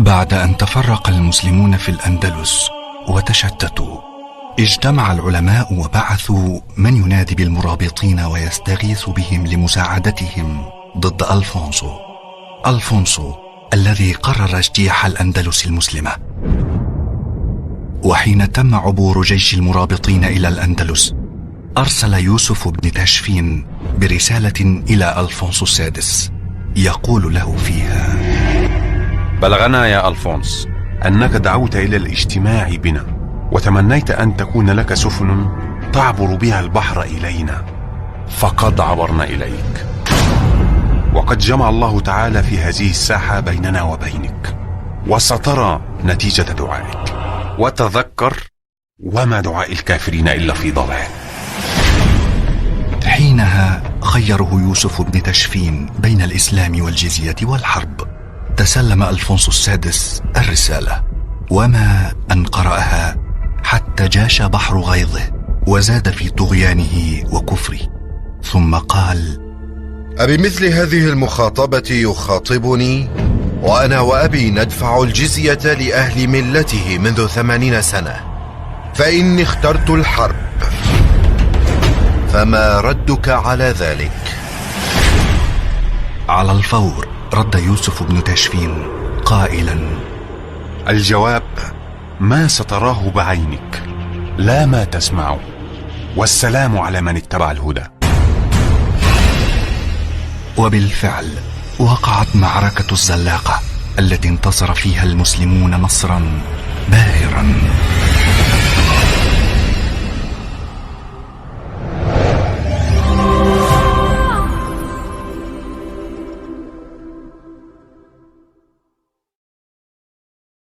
بعد أن تفرق المسلمون في الأندلس وتشتتوا، اجتمع العلماء وبعثوا من ينادي بالمرابطين ويستغيث بهم لمساعدتهم ضد ألفونسو الذي قرر اجتياح الأندلس المسلمة. وحين تم عبور جيش المرابطين إلى الأندلس، أرسل يوسف بن تاشفين برسالة إلى ألفونسو السادس يقول له فيها: بلغنا يا ألفونس أنك دعوت إلى الاجتماع بنا، وتمنيت أن تكون لك سفن تعبر بها البحر إلينا، فقد عبرنا إليك، وقد جمع الله تعالى في هذه الساحة بيننا وبينك، وسترى نتيجة دعائك. وتذكر، وما دعاء الكافرين إلا في ضلال. حينها خيره يوسف بن تاشفين بين الإسلام والجزية والحرب. تسلم ألفونسو السادس الرسالة، وما أن قرأها حتى جاش بحر غيظه وزاد في طغيانه وكفره، ثم قال: أبمثل هذه المخاطبة يخاطبني وأنا وأبي ندفع الجزية لأهل ملته منذ 80 سنة، فإني اخترت الحرب، فما ردك على ذلك؟ على الفور رد يوسف بن تاشفين قائلا: الجواب ما ستراه بعينك، لا ما تسمعه، والسلام على من اتبع الهدى. وبالفعل وقعت معركة الزلاقة التي انتصر فيها المسلمون نصرا باهرا.